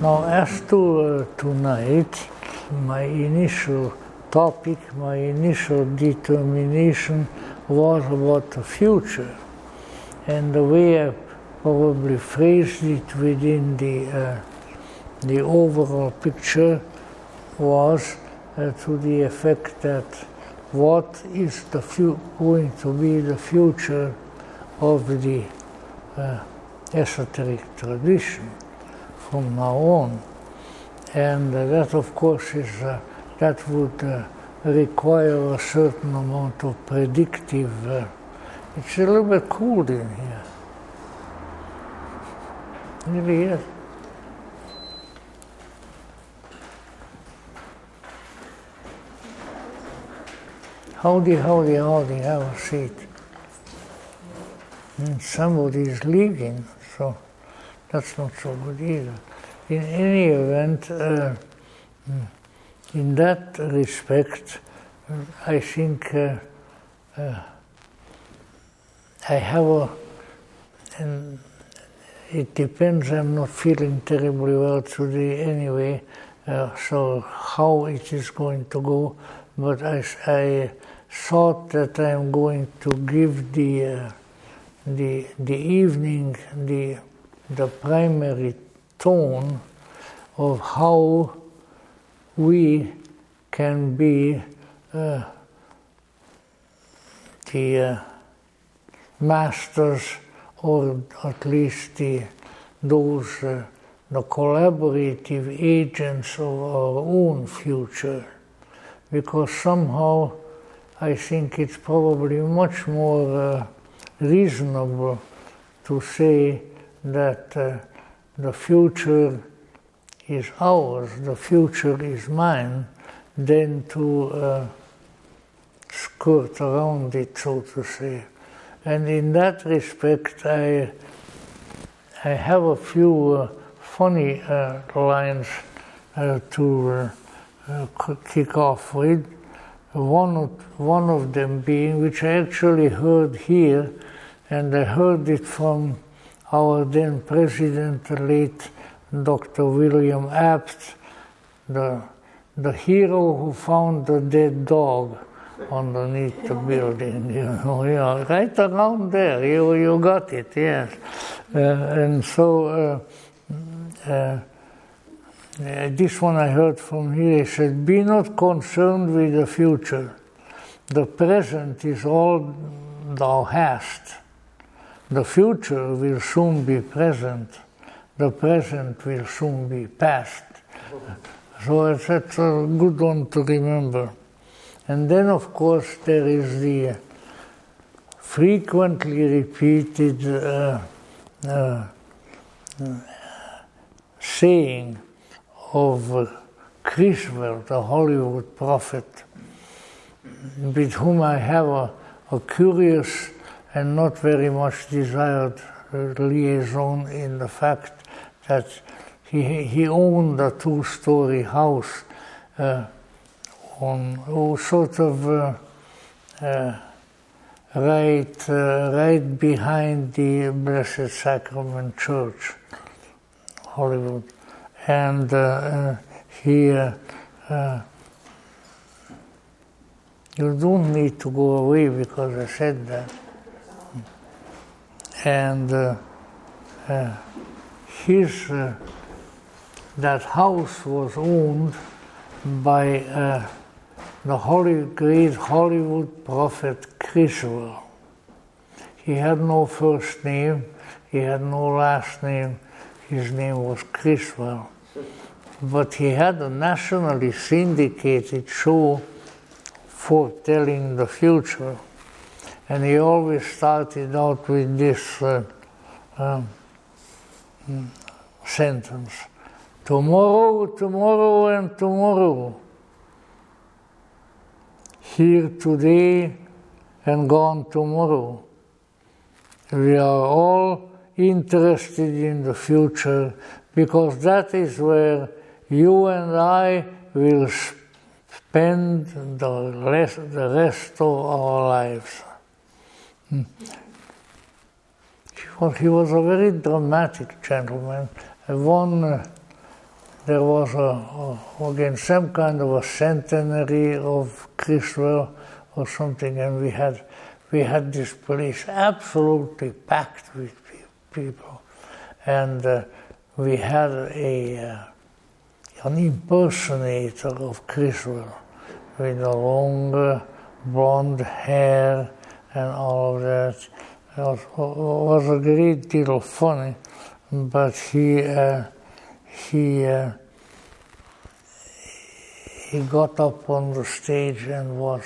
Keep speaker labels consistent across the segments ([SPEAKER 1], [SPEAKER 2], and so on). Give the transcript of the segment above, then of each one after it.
[SPEAKER 1] Now, as to tonight, my initial topic, my initial determination was about the future. And the way I probably phrased it within the overall picture was to the effect that what is going to be the future of the esoteric tradition from now on. And that, of course, is that would require a certain amount of predictive. It's a little bit cold in here. It really is. Howdy, have a seat. And somebody is leaving, so that's not so good either. In any event, in that respect, I think I have and it depends, I'm not feeling terribly well today anyway, so how it is going to go, but I thought that I'm going to give the evening the primary tone of how we can be the masters, or at least the collaborative agents of our own future, because somehow I think it's probably much more reasonable to say that the future is ours, the future is mine, than to skirt around it, so to say. And in that respect, I have a few funny lines to kick off with. One of them being, which I actually heard here, and I heard it from our then president, the late Dr. William Abt, the hero who found the dead dog underneath the building, right around there, you got it, yes. And so this one I heard from here, he said, "Be not concerned with the future. The present is all thou hast. The future will soon be present. The present will soon be past." So that's a good one to remember. And then, of course, there is the frequently repeated saying of Christendom, the Hollywood prophet, with whom I have a curious and not very much desired liaison, in the fact that he owned a two-story house on sort of right behind the Blessed Sacrament Church, Hollywood, and you don't need to go away because I said that. And that house was owned by the great Hollywood prophet Exzel. He had no first name, he had no last name, his name was Exzel. But he had a nationally syndicated show foretelling the future. And he always started out with this sentence: "Tomorrow, tomorrow, and tomorrow. Here today and gone tomorrow. We are all interested in the future because that is where you and I will spend the rest of our lives." He was a very dramatic gentleman. I there was again some kind of a centenary of Christendom or something, and we had this place absolutely packed with people, and we had an impersonator of Christendom with a long blonde hair and all of that. It was a great deal of funny, but he got up on the stage and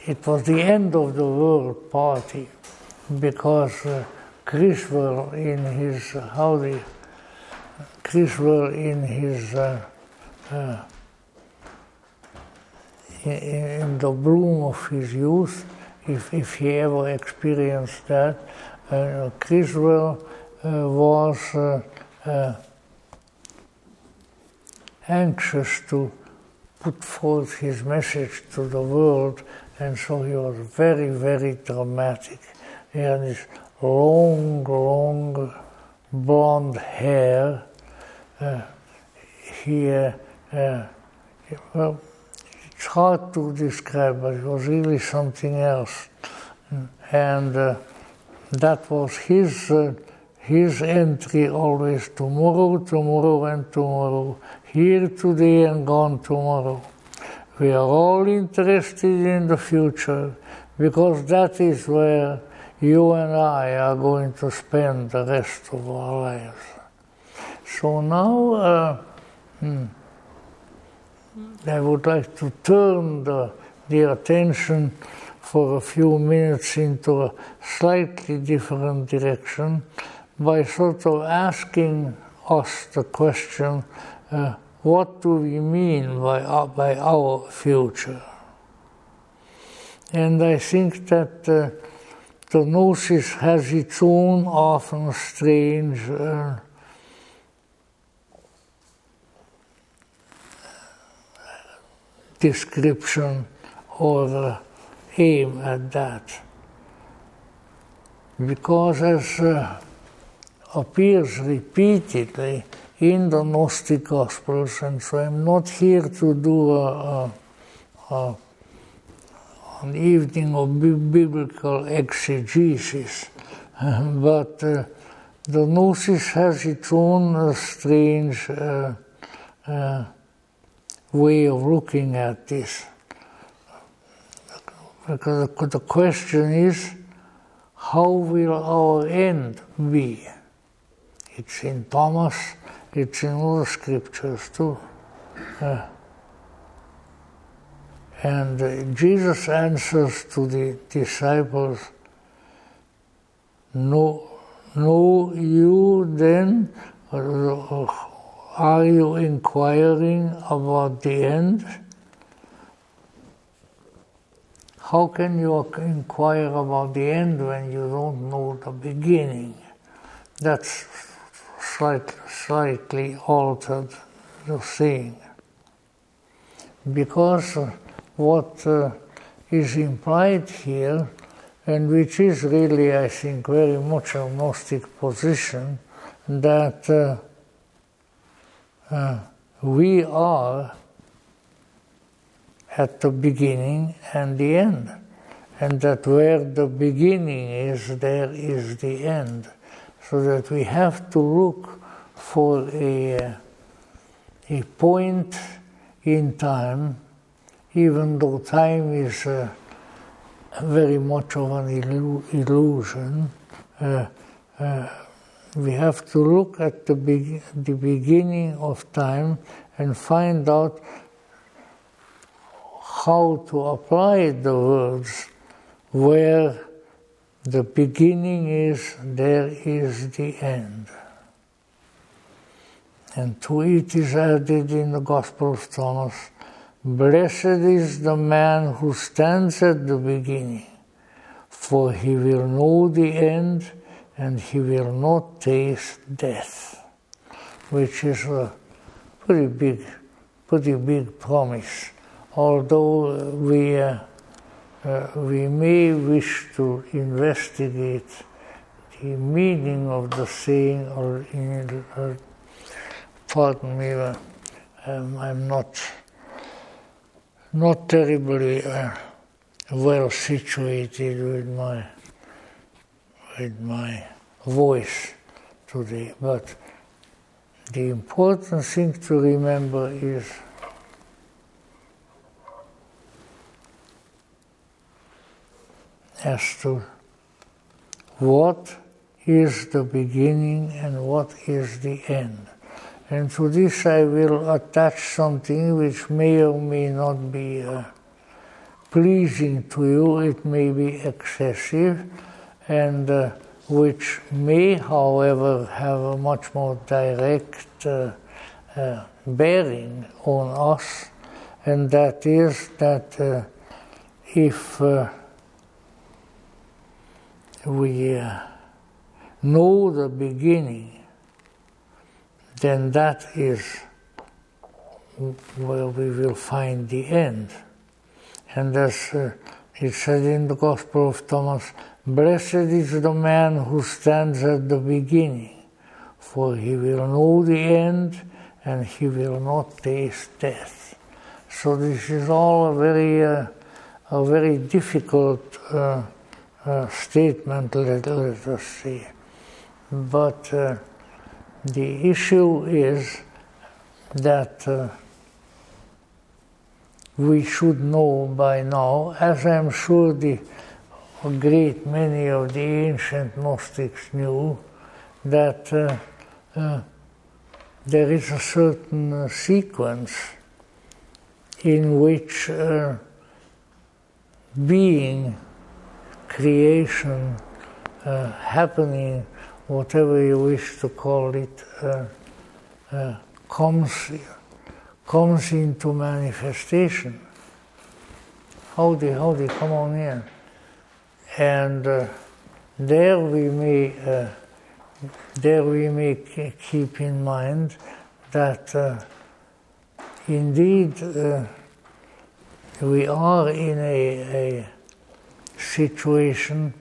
[SPEAKER 1] it was the end of the world party, because Christendom in the bloom of his youth, if he ever experienced that, Christendom was anxious to put forth his message to the world, and so he was very, very dramatic. He had this long blonde hair. Well, it's hard to describe, but it was really something else. And that was his entry always: tomorrow, tomorrow, and tomorrow. Here today and gone tomorrow. We are all interested in the future, because that is where you and I are going to spend the rest of our lives. So now I would like to turn the attention for a few minutes into a slightly different direction by sort of asking us the question, what do we mean by our future? And I think that the Gnosis has its own often strange description or aim at that. Because as appears repeatedly in the Gnostic Gospels, and so I'm not here to do an evening of biblical exegesis, but the Gnosis has its own strange way of looking at this. Because the question is, how will our end be? It's in Thomas, it's in all the scriptures too. And Jesus answers to the disciples, know you then, are you inquiring about the end? How can you inquire about the end when you don't know the beginning? That's slightly altered the saying. Because what is implied here, and which is really, I think, very much a Gnostic position, that we are at the beginning and the end, and that where the beginning is, there is the end, so that we have to look for a point in time, even though time is very much of an illusion. We have to look at the beginning of time and find out how to apply the words. Where the beginning is, there is the end. And to it is added in the Gospel of Thomas, blessed is the man who stands at the beginning, for he will know the end and he will not taste death, which is a pretty big promise. Although we may wish to investigate the meaning of the saying, or pardon me, I'm not terribly well situated with my voice today, but the important thing to remember is as to what is the beginning and what is the end. And to this I will attach something which may or may not be pleasing to you, it may be excessive, and which may, however, have a much more direct bearing on us, and that is that if we know the beginning, then that is where we will find the end. And as it said in the Gospel of Thomas, "Blessed is the man who stands at the beginning, for he will know the end and he will not taste death." So this is all a very difficult statement, let us say. But the issue is that we should know by now, as I'm sure a great many of the ancient Gnostics knew, that there is a certain sequence in which being, creation, happening, whatever you wish to call it, comes into manifestation. Howdy, come on in. And there we may keep in mind that indeed we are in a situation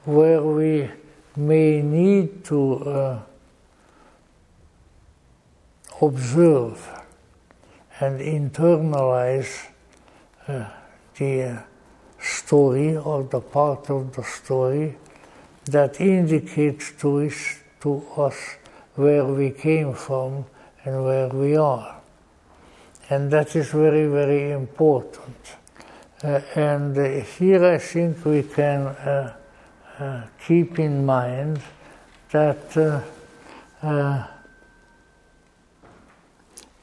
[SPEAKER 1] where we may need to observe and internalize the story or the part of the story that indicates to us where we came from and where we are. And that is very, very important. And here I think we can keep in mind that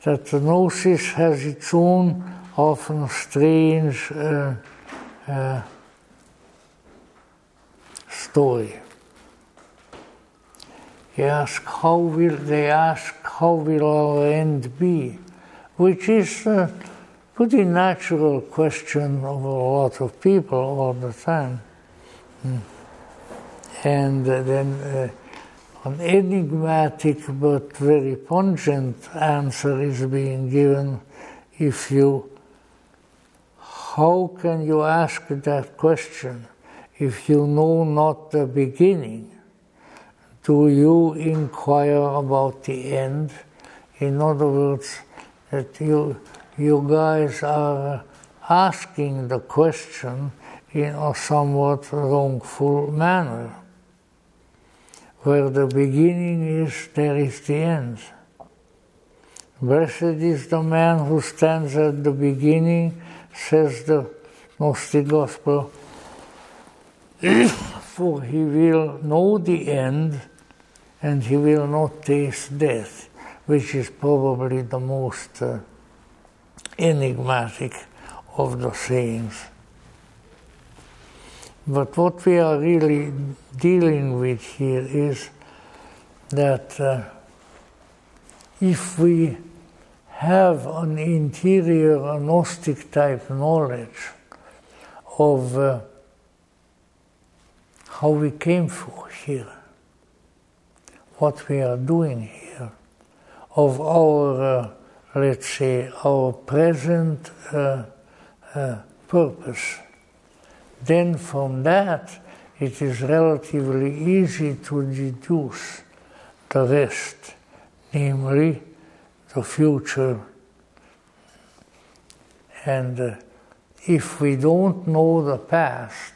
[SPEAKER 1] that the Gnosis has its own often strange story. They ask, how will our end be? Which is a pretty natural question of a lot of people all the time. And then an enigmatic but very pungent answer is being given. How can you ask that question if you know not the beginning? Do you inquire about the end? In other words, that you guys are asking the question in a somewhat wrongful manner. Where the beginning is, there is the end. Blessed is the man who stands at the beginning, says the Gnostic Gospel, for he will know the end and he will not taste death, which is probably the most enigmatic of the sayings. But what we are really dealing with here is that if we have an interior Gnostic type knowledge of how we came here, what we are doing here, of our, let's say, our present purpose, then from that it is relatively easy to deduce the rest, namely the future. And if we don't know the past,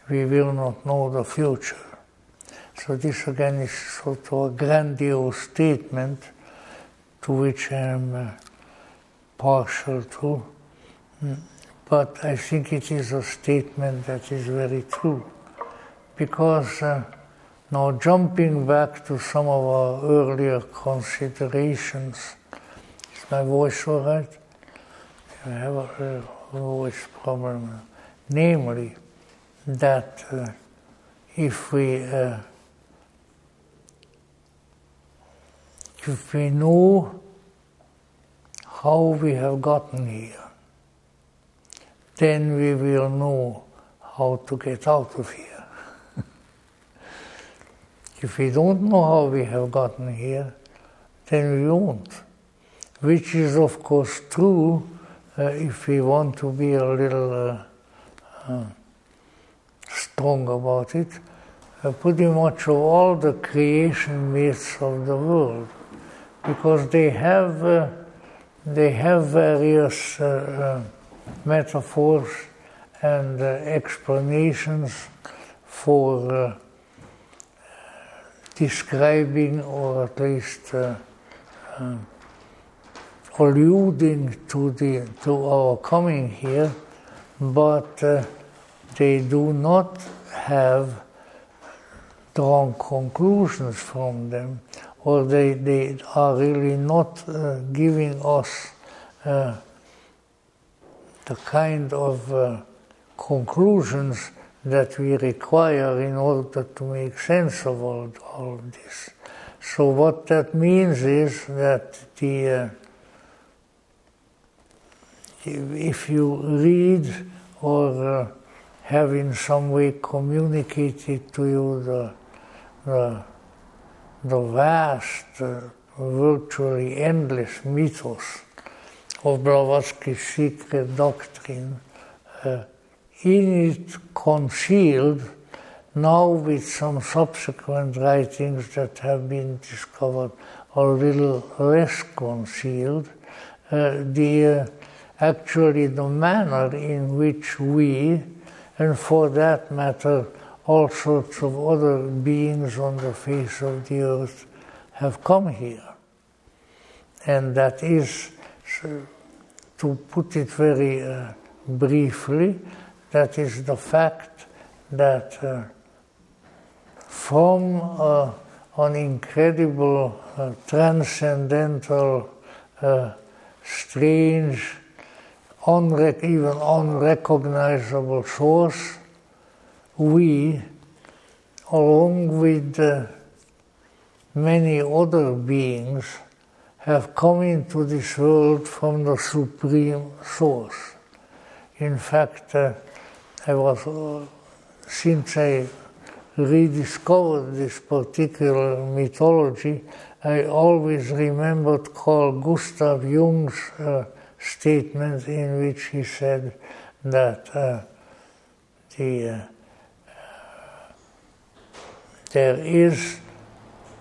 [SPEAKER 1] we will not know the future. So this again is sort of a grandiose statement to which I am partial to. But I think it is a statement that is very true. Because now jumping back to some of our earlier considerations, is my voice all right? I have a voice problem. Namely, that if we know how we have gotten here, then we will know how to get out of here. If we don't know how we have gotten here, then we won't. Which is, of course, true if we want to be a little strong about it. Pretty much of all the creation myths of the world, because they have various metaphors and explanations for describing, or at least alluding to our coming here, but they do not have drawn conclusions from them, or they are really not giving us the kind of conclusions that we require in order to make sense of all this. So what that means is that if you read or have in some way communicated to you the vast, virtually endless mythos of Blavatsky's secret doctrine, in it concealed, now with some subsequent writings that have been discovered a little less concealed, actually the manner in which we, and for that matter, all sorts of other beings on the face of the earth have come here. And that is, to put it very briefly, that is the fact that from an incredible, transcendental, strange, even unrecognizable source, we, along with many other beings, have come into this world from the supreme source. In fact, since I rediscovered this particular mythology, I always remembered Carl Gustav Jung's statement in which he said that there is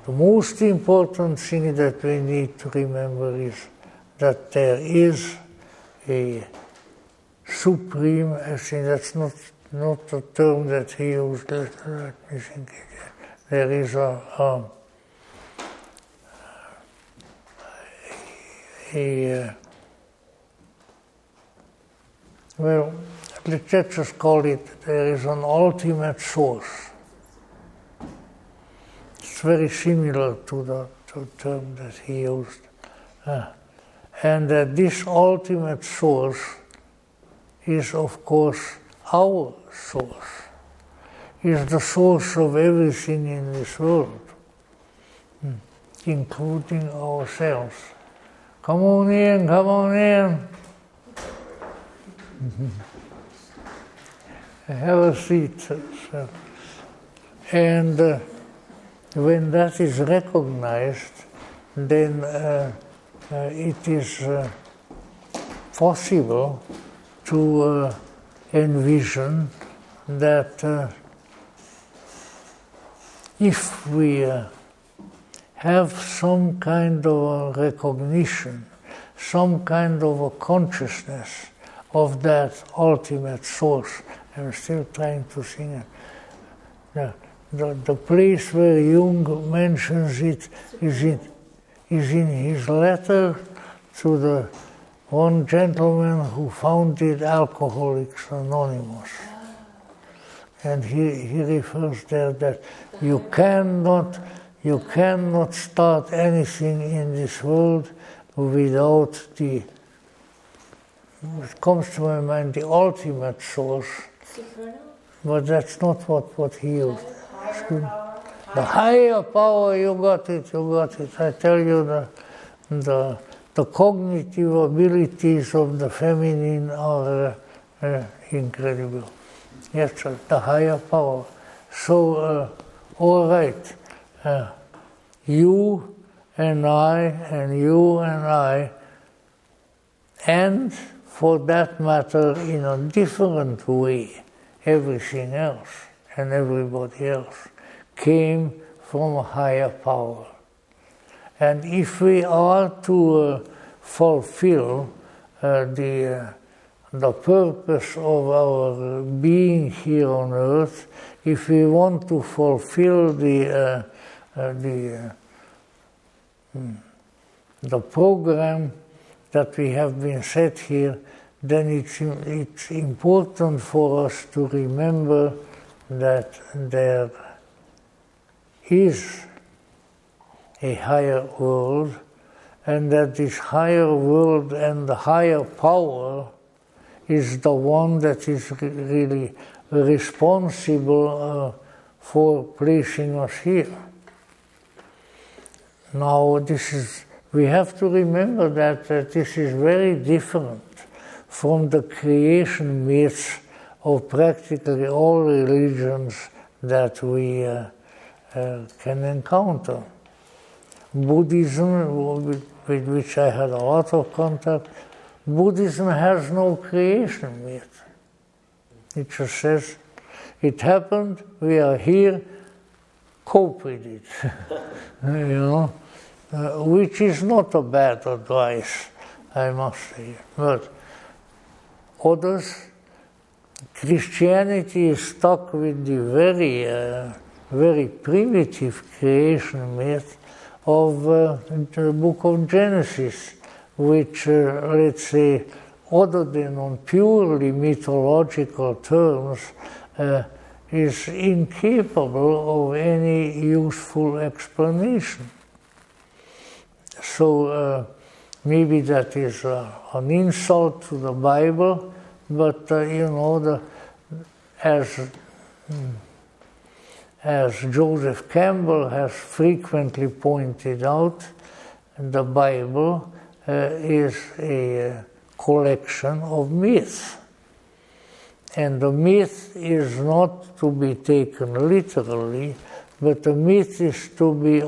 [SPEAKER 1] the most important thing that we need to remember is that there is a supreme, I think that's not the term that he used, let me think again. There is well, let's just call it, there is an ultimate source. It's very similar to the term that he used. And this ultimate source is, of course, our source, is the source of everything in this world, including ourselves. Come on in, come on in. Have a seat, sir. And when that is recognized, then it is possible to envision that if we have some kind of a recognition, some kind of a consciousness of that ultimate source. I'm still trying to sing it. The place where Jung mentions it is in his letter to the one gentleman who founded Alcoholics Anonymous. And he refers there that you cannot start anything in this world without it comes to my mind, the ultimate source. But that's not what he used. The higher power, you got it. I tell you, the cognitive abilities of the feminine are incredible. Yes, sir, the higher power. So, all right, you and I, and for that matter, in a different way, everything else and everybody else came from a higher power. And if we are to fulfill the purpose of our being here on earth, if we want to fulfill the program that we have been set here, then it's important for us to remember that there is a higher world, and that this higher world and the higher power is the one that is really responsible for placing us here. Now, we have to remember that this is very different from the creation myths of practically all religions that we can encounter. Buddhism, with which I had a lot of contact, Buddhism has no creation myth. It just says, it happened, we are here, cope with it. Which is not a bad advice, I must say. But others, Christianity is stuck with the very primitive creation myth of the book of Genesis, which, let's say, other than on purely mythological terms, is incapable of any useful explanation. So maybe that is an insult to the Bible, but as Joseph Campbell has frequently pointed out, the Bible is a collection of myths. And the myth is not to be taken literally, but the myth is to be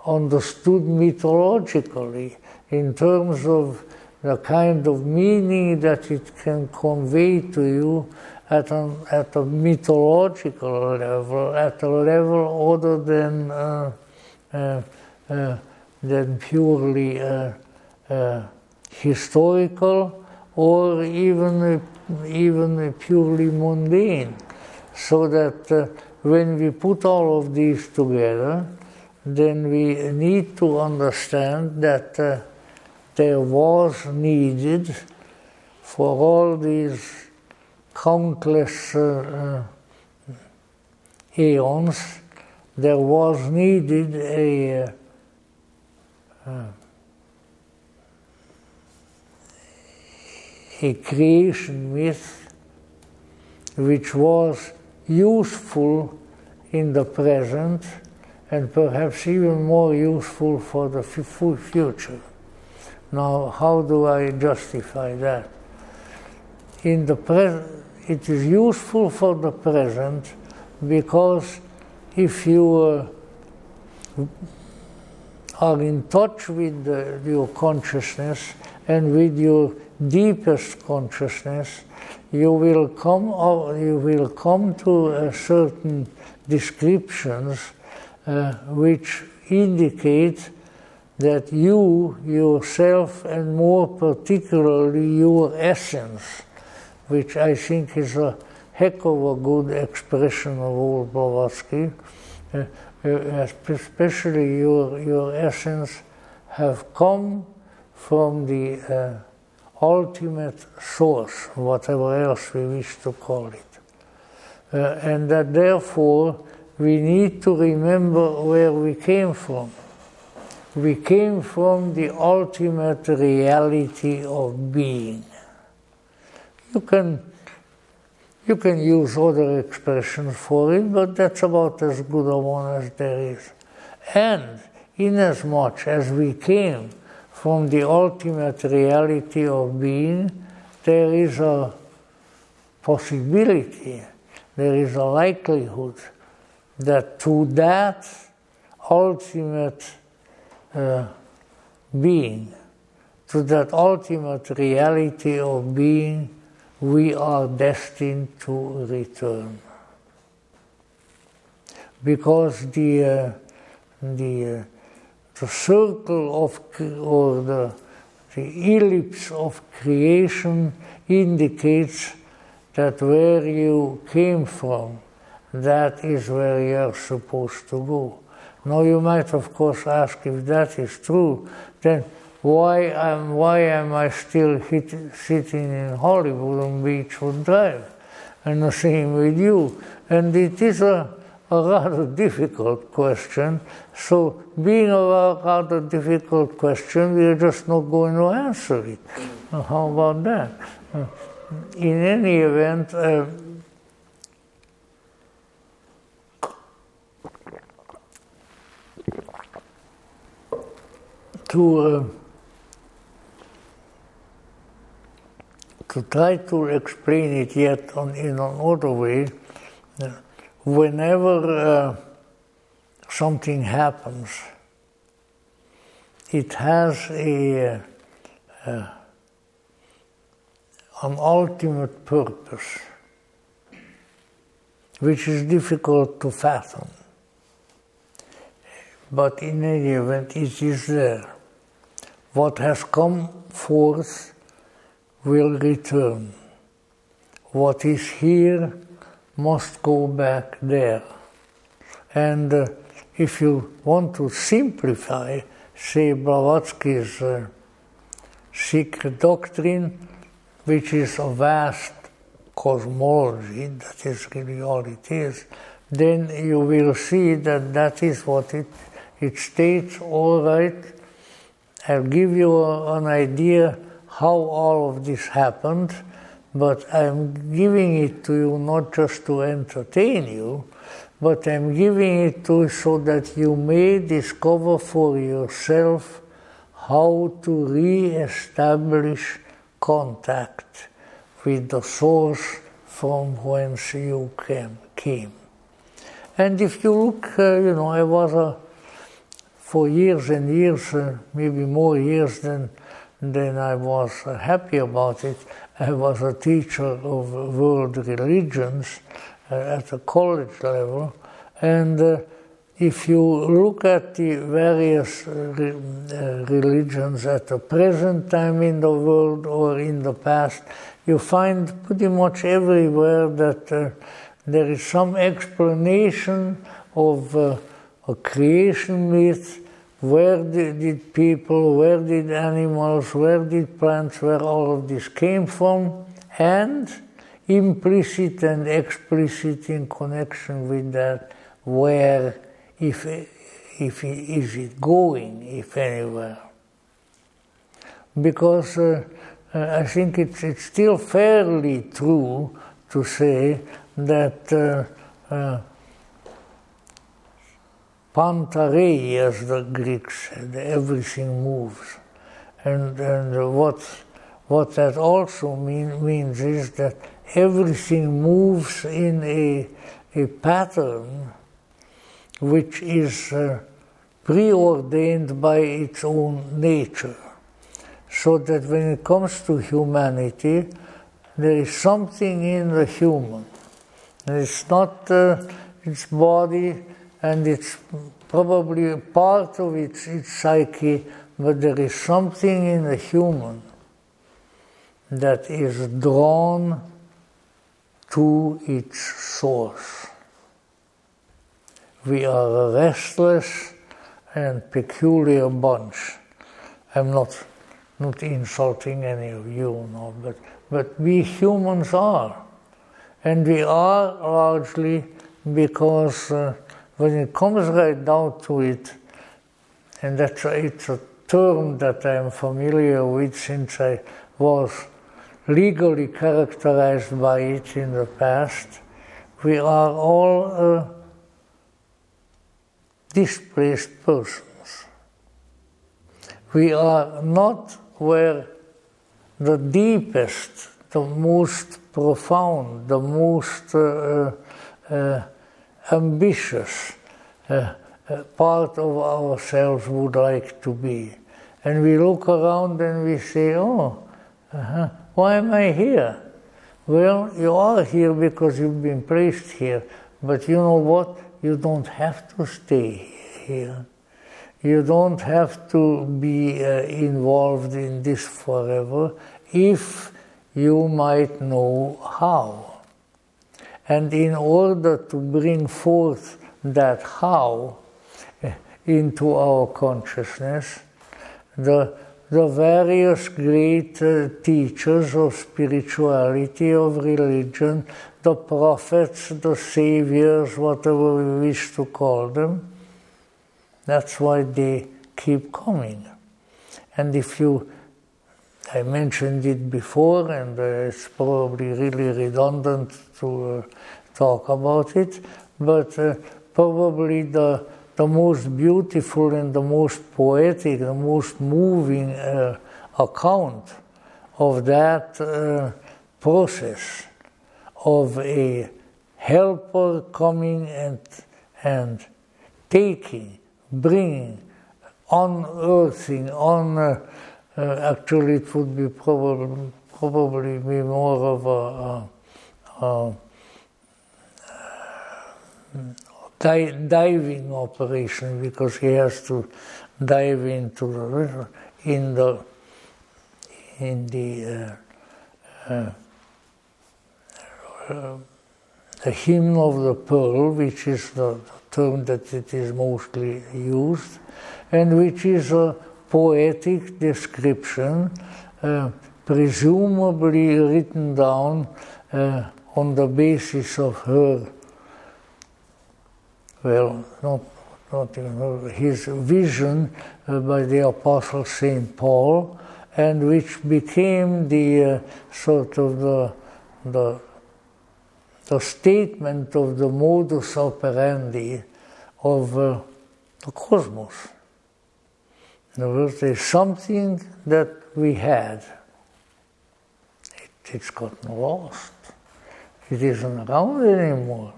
[SPEAKER 1] understood mythologically in terms of the kind of meaning that it can convey to you at a mythological level, at a level other than purely historical or even purely mundane. So that when we put all of these together, then we need to understand that there was needed for all these countless aeons, there was needed a creation myth which was useful in the present and perhaps even more useful for the future. Now, how do I justify that? In the present, it is useful for the present because if you are in touch with your consciousness and with your deepest consciousness, you will come to certain descriptions which indicate that you, yourself, and more particularly your essence, which I think is a heck of a good expression of old Blavatsky, especially your essence, have come from the ultimate source, whatever else we wish to call it. And that therefore we need to remember where we came from. We came from the ultimate reality of being. You can use other expressions for it, but that's about as good a one as there is. And inasmuch as we came from the ultimate reality of being, there is a possibility, there is a likelihood that to that ultimate being, to that ultimate reality of being, we are destined to return. Because the circle of, or the ellipse of creation indicates that where you came from, that is where you're supposed to go. Now you might of course ask, if that is true, then why am I still sitting in Hollywood on Beechwood Drive? And the same with you. And it is a rather difficult question. So being a rather difficult question, we are just not going to answer it. How about that? In any event, to try to explain it yet in another way, whenever something happens, it has an ultimate purpose, which is difficult to fathom. But in any event, it is there. What has come forth will return. What is here must go back there. And if you want to simplify, say, Blavatsky's secret doctrine, which is a vast cosmology, that is really all it is, then you will see that that is what it states. All right, I'll give you an idea how all of this happened, but I'm giving it to you not just to entertain you, but I'm giving it to you so that you may discover for yourself how to re-establish contact with the source from whence you came. And if you look, I was for years and years, maybe more years than I was happy about it, I was a teacher of world religions at the college level. And if you look at the various religions at the present time in the world or in the past, you find pretty much everywhere that there is some explanation of a creation myth. Where did people, where did animals, where did plants, where all of this came from, and implicit and explicit in connection with that, where, if is it going, if anywhere. Because I think it's still fairly true to say that Pantarei, as the Greeks said, everything moves. And what that also means is that everything moves in a pattern which is preordained by its own nature. So that when it comes to humanity, there is something in the human. And it's not its body, and it's probably part of its psyche, but there is something in the human that is drawn to its source. We are a restless and peculiar bunch. I'm not insulting any of you, no, but we humans are. And we are largely because when it comes right down to it, and it's a term that I'm familiar with since I was legally characterized by it in the past, we are all displaced persons. We are not where the deepest, the most profound, the most ambitious part of ourselves would like to be. And we look around and we say, why am I here? Well, you are here because you've been placed here. But you know what? You don't have to stay here. You don't have to be involved in this forever if you might know how. And in order to bring forth that how into our consciousness, the various great teachers of spirituality, of religion, the prophets, the saviors, whatever we wish to call them, that's why they keep coming. And I mentioned it before, and it's probably really redundant to talk about it, but probably the most beautiful and the most poetic, the most moving account of that process of a helper coming and taking, bringing, unearthing, actually it would be probably be more of a diving operation, because he has to dive into the river in the hymn of the pearl, which is the term that it is mostly used, and which is a poetic description, presumably written down on the basis of her, well, not even her, his vision by the Apostle St. Paul, and which became the sort of the statement of the modus operandi of the cosmos. In other words, there's something that we had. It's gotten lost. It isn't around anymore.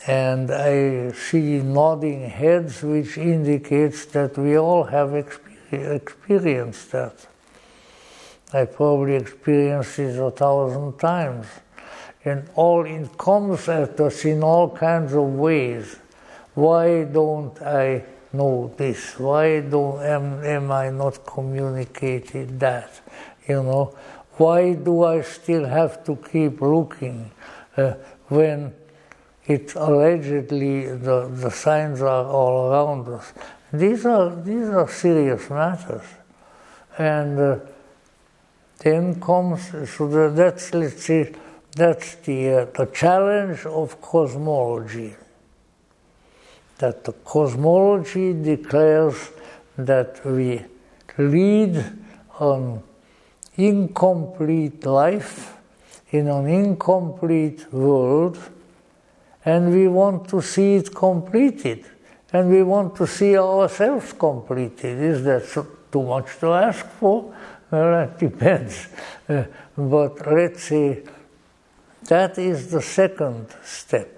[SPEAKER 1] And I see nodding heads, which indicates that we all have experienced that. I probably experienced it 1,000 times. And it comes at us in all kinds of ways. Why don't I know this? Why am I not communicated that? Why do I still have to keep looking when it allegedly the signs are all around us? These are serious matters, and then comes that's, let's say, that's the challenge of cosmology. That the cosmology declares that we lead an incomplete life in an incomplete world, and we want to see it completed, and we want to see ourselves completed. Is that too much to ask for? Well, that depends. But let's say that is the second step.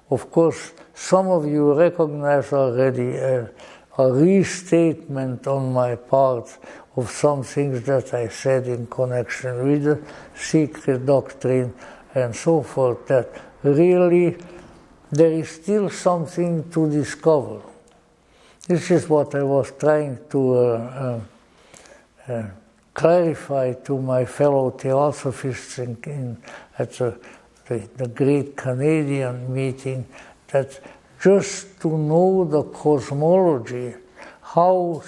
[SPEAKER 1] Of course, some of you recognize already a restatement on my part of some things that I said in connection with the secret doctrine and so forth, that really there is still something to discover. This is what I was trying to clarify to my fellow theosophists at the great Canadian meeting, that just to know the cosmology, how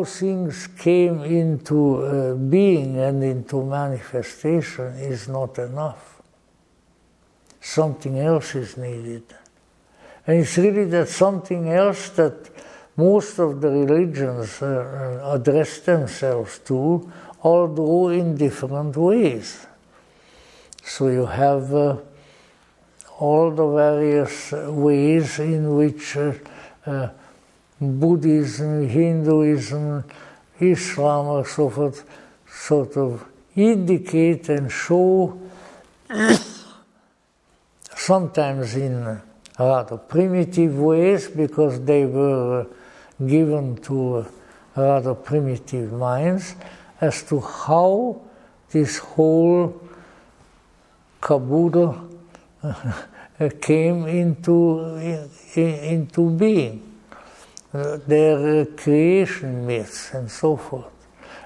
[SPEAKER 1] things came into being and into manifestation is not enough. Something else is needed. And it's really that something else that most of the religions address themselves to, although in different ways. So you have all the various ways in which Buddhism, Hinduism, Islam, or so forth, sort of indicate and show, sometimes in rather primitive ways, because they were given to rather primitive minds, as to how this whole caboodle came into being. Their creation myths and so forth.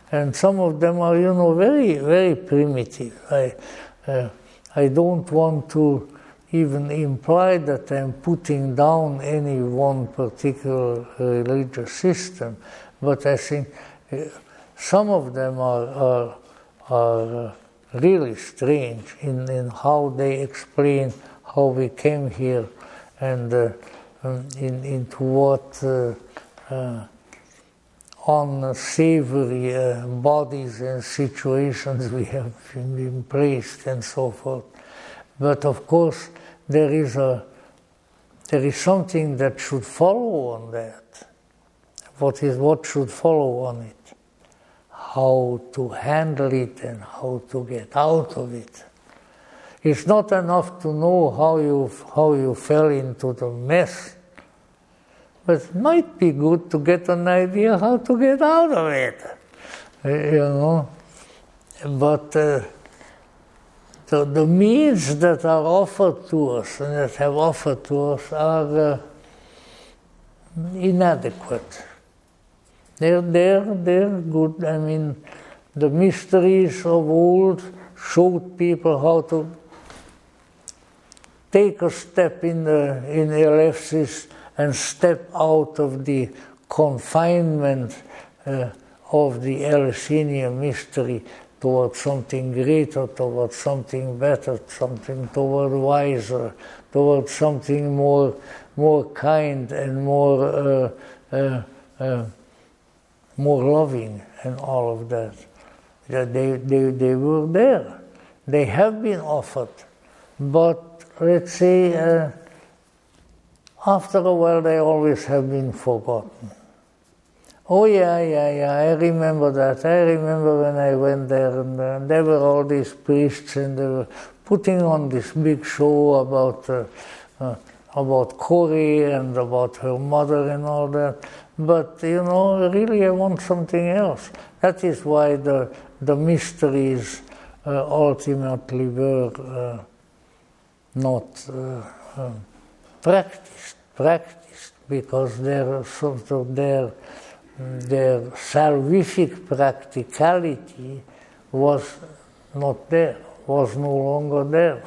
[SPEAKER 1] And some of them are, very, very primitive. I don't want to even imply that I'm putting down any one particular religious system, but I think some of them are really strange in how they explain how we came here and into what unsavory bodies and situations we have been placed and so forth. But of course, there is something that should follow on that. What should follow on it? How to handle it and how to get out of it. It's not enough to know how you fell into the mess, but it might be good to get an idea how to get out of it. But the means that are offered to us and that have offered to us are inadequate. They're good. I mean, the mysteries of old showed people how to take a step in ellipsis and step out of the confinement of the Eleusinian mystery towards something greater, towards something better, something toward wiser, towards something more kind and more loving, and all of that. They were there. They have been offered, but let's say after a while they always have been forgotten. Oh yeah, I remember that. I remember when I went there, and there were all these priests, and they were putting on this big show about Corey and about her mother and all that. But really I want something else. That is why the mysteries ultimately were not practiced, because their sort of their salvific practicality was not there, was no longer there.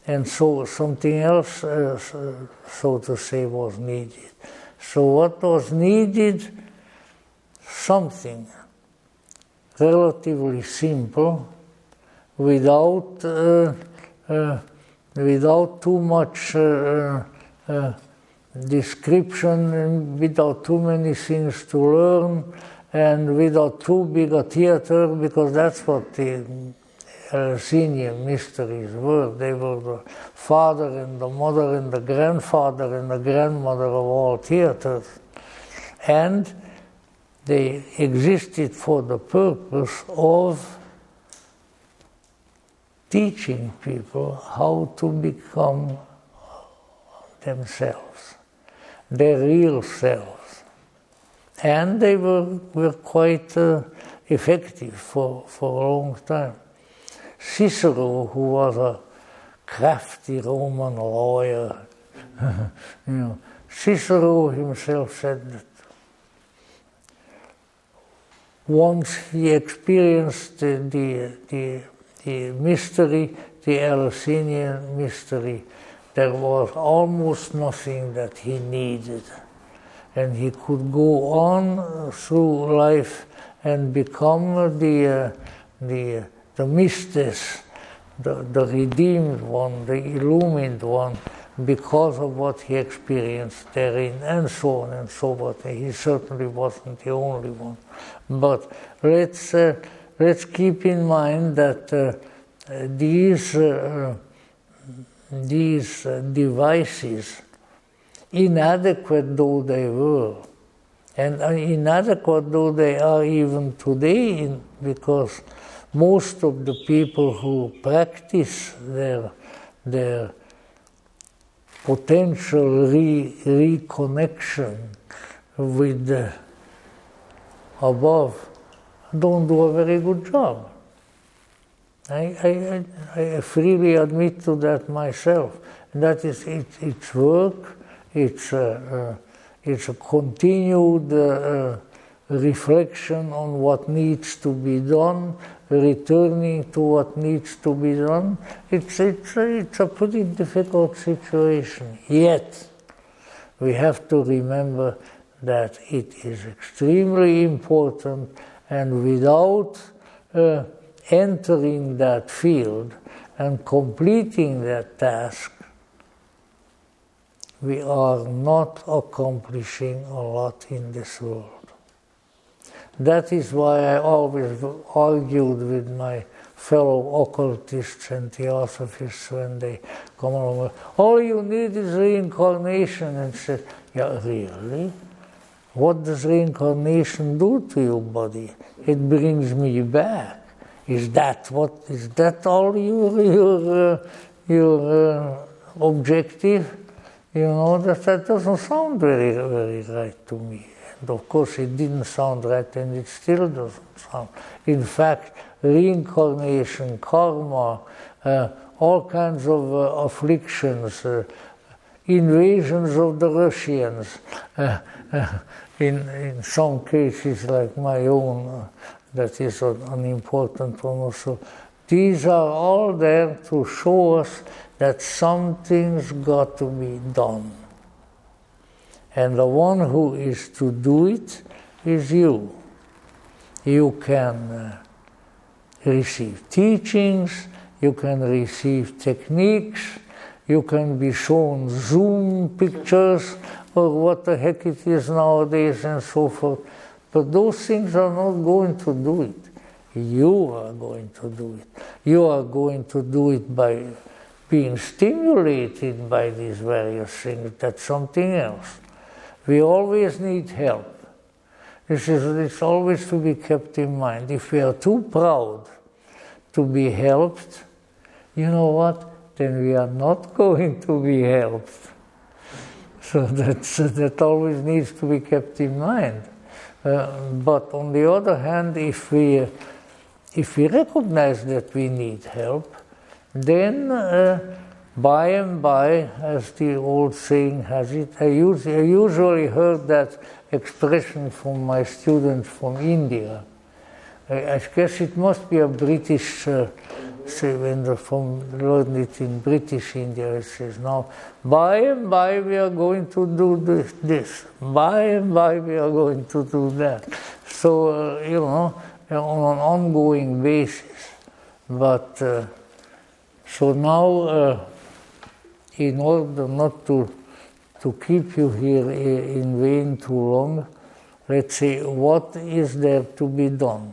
[SPEAKER 1] And so something else, so to say, was needed. So what was needed? Something relatively simple, without too much description, and without too many things to learn, and without too big a theater, because that's what the Eleusinian mysteries were. They were the father and the mother and the grandfather and the grandmother of all theaters. And they existed for the purpose of teaching people how to become themselves, their real selves. And they were quite effective for a long time. Cicero, who was a crafty Roman lawyer. Cicero himself said that once he experienced the mystery, the Eleusinian mystery, there was almost nothing that he needed. And he could go on through life and become the mystes, the redeemed one, the illumined one, because of what he experienced therein, and so on and so forth. He certainly wasn't the only one. But let's keep in mind that these devices, inadequate though they were, and inadequate though they are even today, because most of the people who practice their potential reconnection with the above don't do a very good job. I freely admit to that myself. And that is it's work. It's a continued reflection on what needs to be done, returning to what needs to be done. It's a pretty difficult situation. Yet, we have to remember that it is extremely important, and without entering that field and completing that task, we are not accomplishing a lot in this world. That is why I always argued with my fellow occultists and theosophists when they come along. All you need is reincarnation. And said, yeah, really? What does reincarnation do to your body? It brings me back. Is that all your objective? That doesn't sound very, very right to me. And of course, it didn't sound right, and it still doesn't sound. In fact, reincarnation, karma, all kinds of afflictions, invasions of the Russians, in some cases like my own, that is an important one also. These are all there to show us that something's got to be done. And the one who is to do it is you. You can receive teachings, you can receive techniques, you can be shown Zoom pictures, or what the heck it is nowadays, and so forth. But those things are not going to do it. You are going to do it. You are going to do it by being stimulated by these various things. That's something else. We always need help. It's always to be kept in mind. If we are too proud to be helped, you know what? Then we are not going to be helped. So that always needs to be kept in mind. But on the other hand, if we recognize that we need help, then by and by, as the old saying has it, I usually heard that expression from my students from India. I guess it must be a British, when they learned it in British India, it says, now, by and by we are going to do this. By and by we are going to do that. So, on an ongoing basis. But, so now, in order not to keep you here in vain too long, let's say, what is there to be done?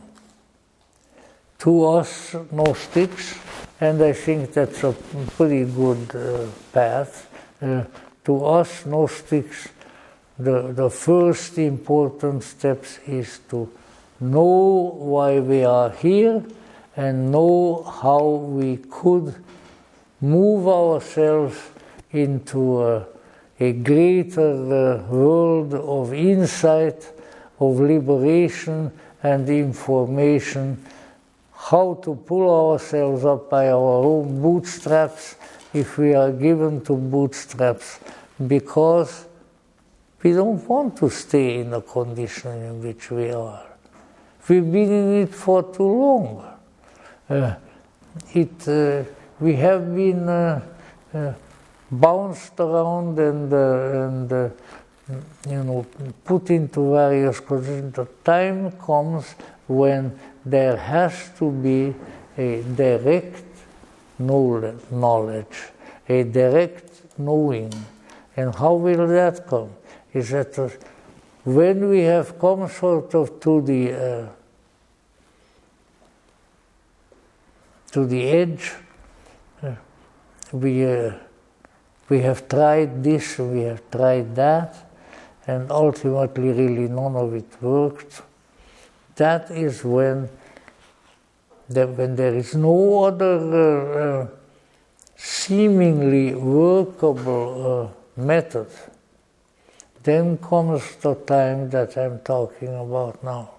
[SPEAKER 1] To us Gnostics, and I think that's a pretty good path, to us Gnostics, the first important steps is to know why we are here and know how we could move ourselves into a greater world of insight, of liberation and information, how to pull ourselves up by our own bootstraps if we are given to bootstraps because we don't want to stay in the condition in which we are. We've been in it for too long. We have been bounced around and put into various conditions. The time comes when there has to be a direct knowledge, a direct knowing. And how will that come? Is that when we have come sort of to the edge, we have tried this, we have tried that, and ultimately really none of it worked. That is when there is no other seemingly workable method, then comes the time that I'm talking about now.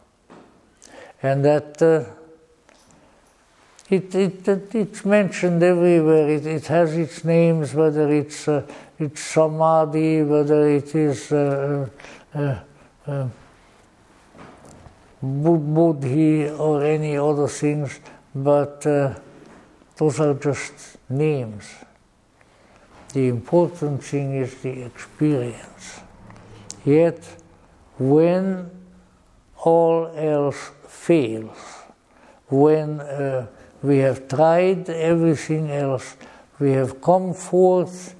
[SPEAKER 1] And that it's mentioned everywhere. It has its names, whether it's samadhi, whether it is buddhi or any other things, but those are just names. The important thing is the experience. Yet, when all else fails, when we have tried everything else, we have come forth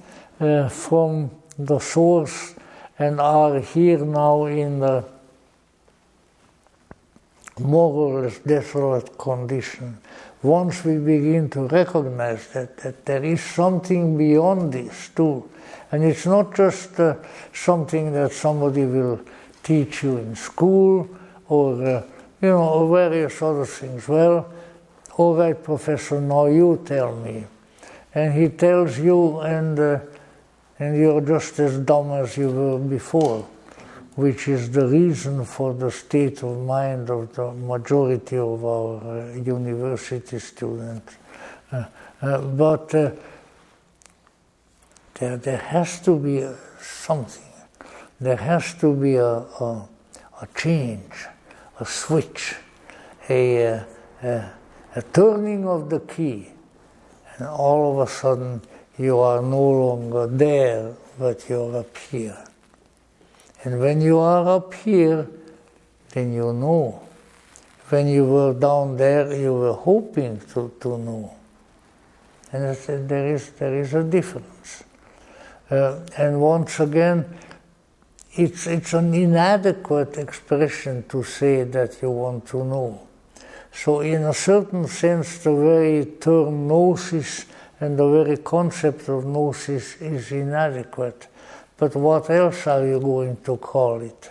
[SPEAKER 1] from the source and are here now in the more or less desolate condition. Once we begin to recognize that there is something beyond this too, and it's not just something that somebody will teach you in school or or various other things. Well, all right, Professor, now you tell me. And he tells you, and you're just as dumb as you were before, which is the reason for the state of mind of the majority of our university students. But there has to be something. There has to be a change, a switch, a turning of the key, and all of a sudden you are no longer there, but you're up here. And when you are up here, then you know. When you were down there, you were hoping to know. And there is a difference. And once again, it's an inadequate expression to say that you want to know. So in a certain sense, the very term gnosis and the very concept of gnosis is inadequate. But what else are you going to call it?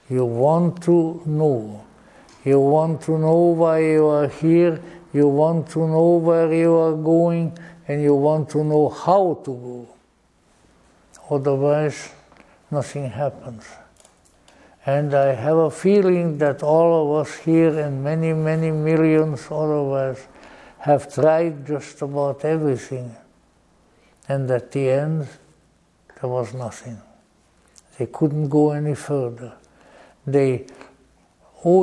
[SPEAKER 1] You want to know. You want to know why you are here, you want to know where you are going, and you want to know how to go. Otherwise, nothing happens. And I have a feeling that all of us here and many, many millions otherwise have tried just about everything. And at the end, there was nothing. They couldn't go any further. There are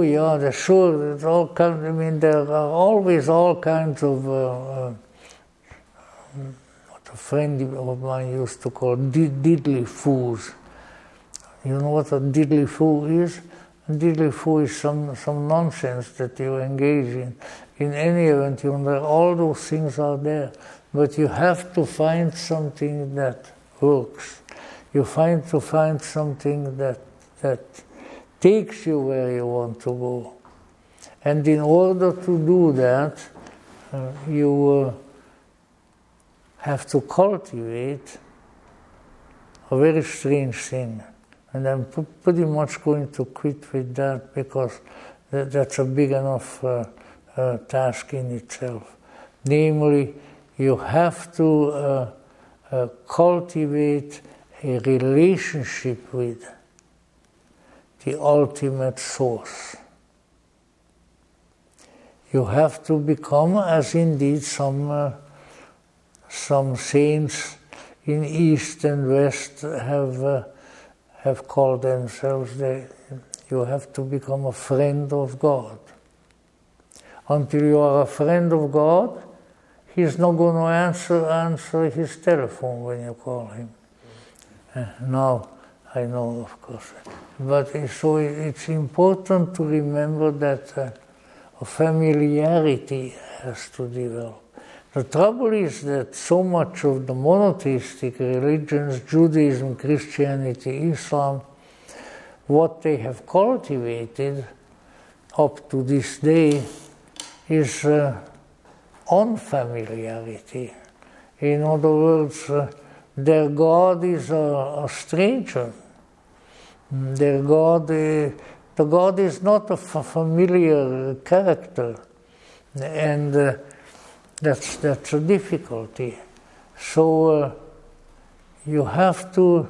[SPEAKER 1] always all kinds of what a friend of mine used to call diddly fools. You know what a diddly fool is? A diddly fool is some nonsense that you engage in. In any event, all those things are there. But you have to find something that works. You find something that takes you where you want to go. And in order to do that, you have to cultivate a very strange thing. And I'm pretty much going to quit with that because that's a big enough task in itself. Namely, you have to cultivate a relationship with the ultimate source. You have to become, as indeed some some saints in East and West have called themselves, you have to become a friend of God. Until you are a friend of God, He's not going to answer his telephone when you call him. Now, I know, of course. But so it's important to remember that a familiarity has to develop. The trouble is that so much of the monotheistic religions, Judaism, Christianity, Islam, what they have cultivated up to this day is unfamiliarity. In other words, their God is a stranger. Their God, the God is not a familiar character, and that's a difficulty. So you have to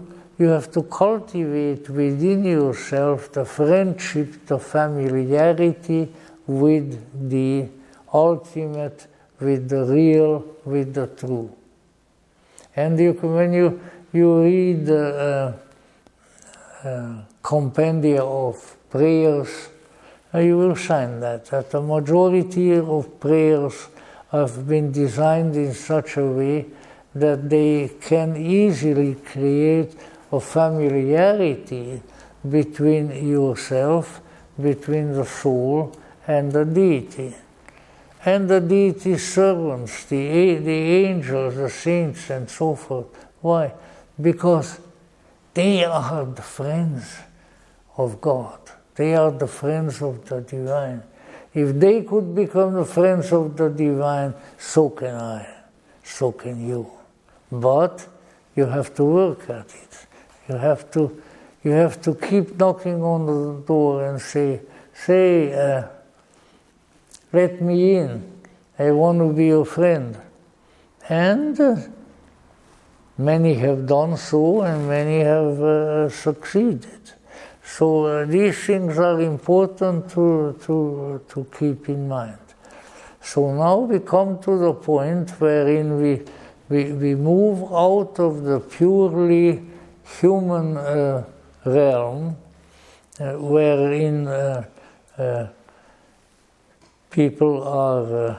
[SPEAKER 1] cultivate within yourself the friendship, the familiarity with the ultimate, with the real, with the true. And when you read compendia of prayers, you will find that the majority of prayers have been designed in such a way that they can easily create a familiarity between yourself, between the soul and the deity. And the deity's servants, the angels, the saints, and so forth. Why? Because they are the friends of God. They are the friends of the divine. If they could become the friends of the divine, so can I, so can you. But you have to work at it. You have to keep knocking on the door and say, let me in. I want to be your friend. And many have done so, and many have succeeded. So these things are important to keep in mind. So now we come to the point wherein we move out of the purely human realm, wherein people are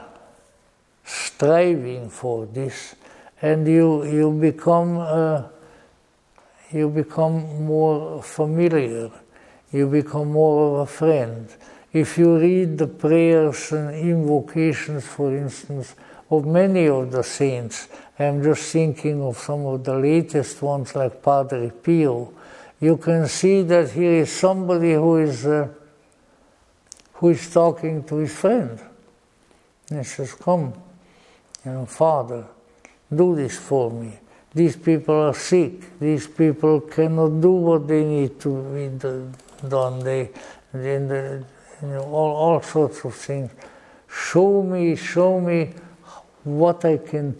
[SPEAKER 1] striving for this, and you become more familiar, you become more of a friend. If you read the prayers and invocations, for instance, of many of the saints, I'm just thinking of some of the latest ones like Padre Pio, you can see that here is somebody who is talking to his friend. And he says, come, Father, do this for me. These people are sick. These people cannot do what they need to be done. All sorts of things. Show me what I can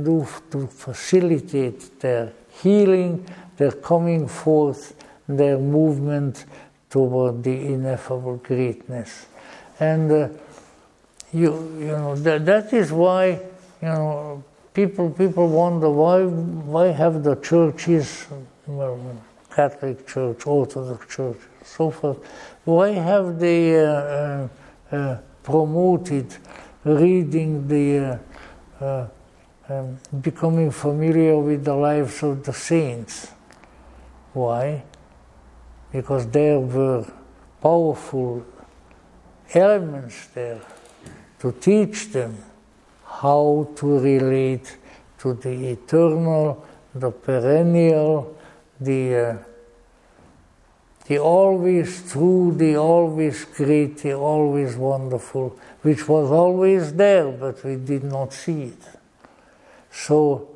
[SPEAKER 1] do to facilitate their healing, their coming forth, their movement toward the ineffable greatness. And that is why people wonder why have the churches, Catholic Church, Orthodox Church, so forth, why have they promoted reading the becoming familiar with the lives of the saints? Why? Because there were powerful elements there to teach them how to relate to the eternal, the perennial, the always true, the always great, the always wonderful, which was always there, but we did not see it. So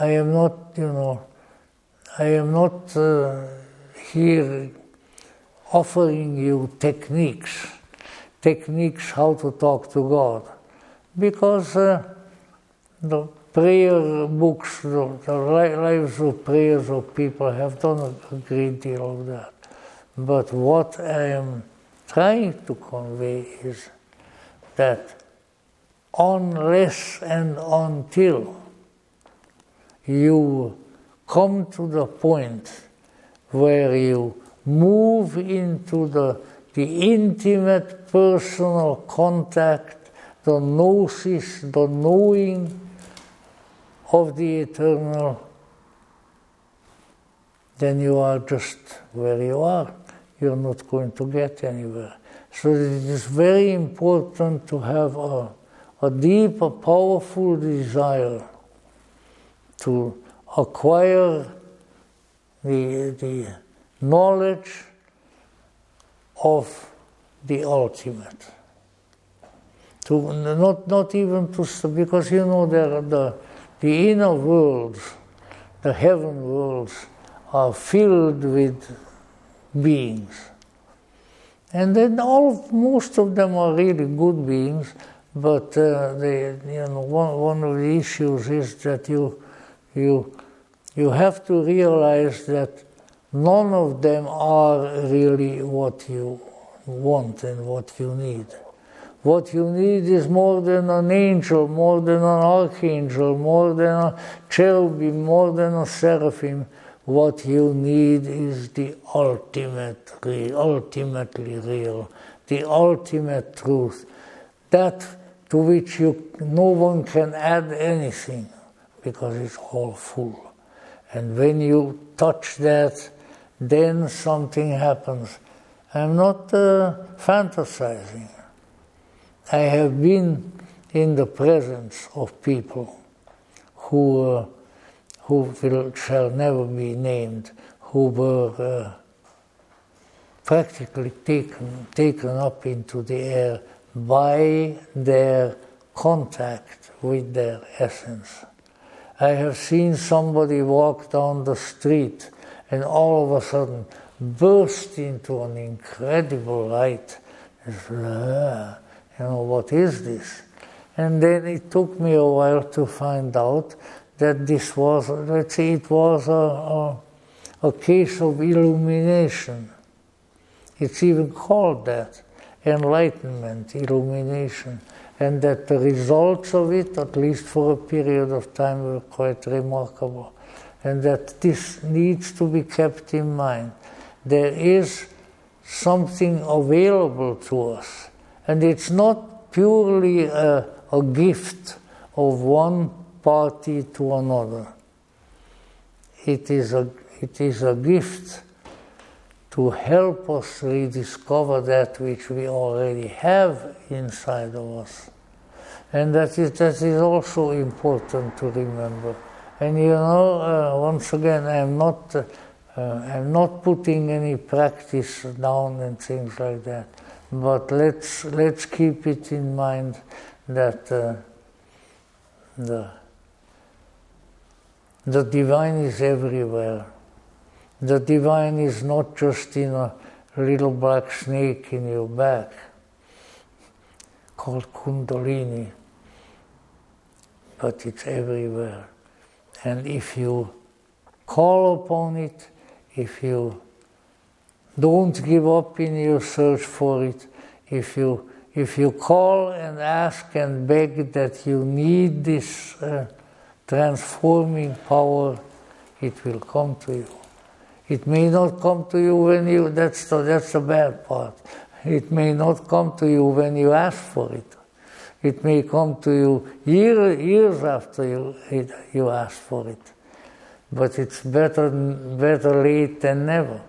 [SPEAKER 1] I am not here offering you techniques how to talk to God, because the prayer books, the lives of prayers of people have done a great deal of that. But what I am trying to convey is that unless and until you come to the point where you move into the intimate personal contact, the gnosis, the knowing of the eternal, then you are just where you are. You're not going to get anywhere. So it is very important to have a deep, a powerful desire to acquire the knowledge of the ultimate. To not even to, because you know the inner worlds, the heaven worlds, are filled with beings. And then most of them are really good beings, but one of the issues is that you have to realize that none of them are really what you want and what you need. What you need is more than an angel, more than an archangel, more than a cherubim, more than a seraphim. What you need is the ultimately real, the ultimate truth, that to which no one can add anything, because it's all full. And when you touch that, then something happens. I'm not fantasizing. I have been in the presence of people who shall never be named, who were practically taken up into the air by their contact with their essence. I have seen somebody walk down the street and all of a sudden burst into an incredible light. What is this? And then it took me a while to find out that this was, let's say, it was a case of illumination. It's even called that, enlightenment, illumination. And that the results of it, at least for a period of time, were quite remarkable. And that this needs to be kept in mind. There is something available to us. And it's not purely a gift of one party to another. It is a gift to help us rediscover that which we already have inside of us. And that is also important to remember. And once again, I'm not putting any practice down and things like that. But let's keep it in mind that the divine is everywhere. The divine is not just in a little black snake in your back called Kundalini, but it's everywhere. And if you call upon it, if you don't give up in your search for it, if you call and ask and beg that you need this transforming power, it will come to you. It may not come to you when you, that's the bad part. It may not come to you when you ask for it. It may come to you years after you ask for it. But it's better late than never,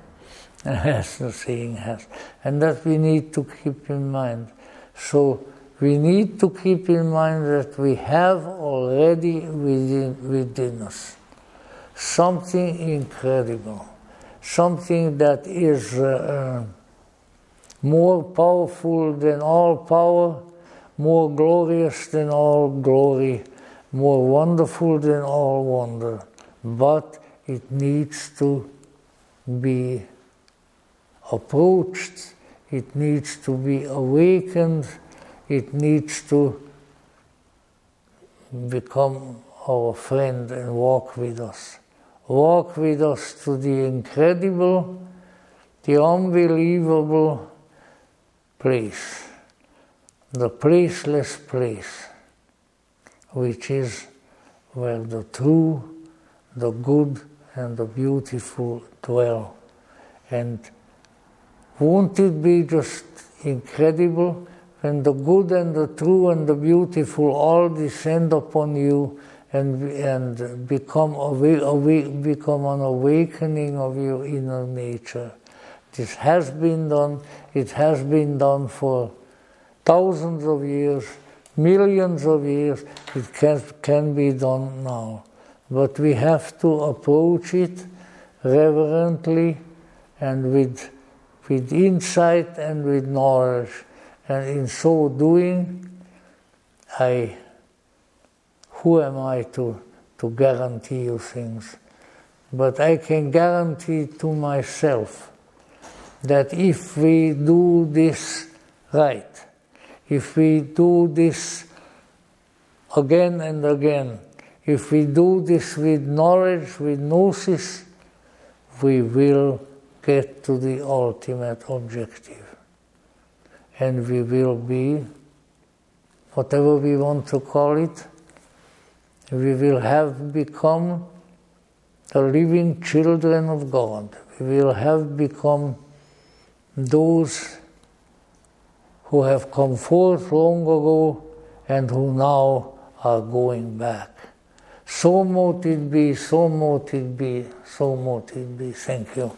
[SPEAKER 1] as the saying has. And that we need to keep in mind. So we need to keep in mind that we have already within us something incredible. Something that is more powerful than all power, more glorious than all glory, more wonderful than all wonder. But it needs to be approached, it needs to be awakened, it needs to become our friend and walk with us. Walk with us to the incredible, the unbelievable place, the placeless place, which is where the true, the good, and the beautiful dwell. And won't it be just incredible when the good and the true and the beautiful all descend upon you and become an awakening of your inner nature? This has been done. It has been done for thousands of years, millions of years. It can be done now. But we have to approach it reverently and with insight and with knowledge. And in so doing, who am I to guarantee you things? But I can guarantee to myself that if we do this right, if we do this again and again, if we do this with knowledge, with Gnosis, we will get to the ultimate objective. And we will be, whatever we want to call it, we will have become the living children of God. We will have become those who have come forth long ago and who now are going back. So mote it be, so mote it be, so mote it be. Thank you.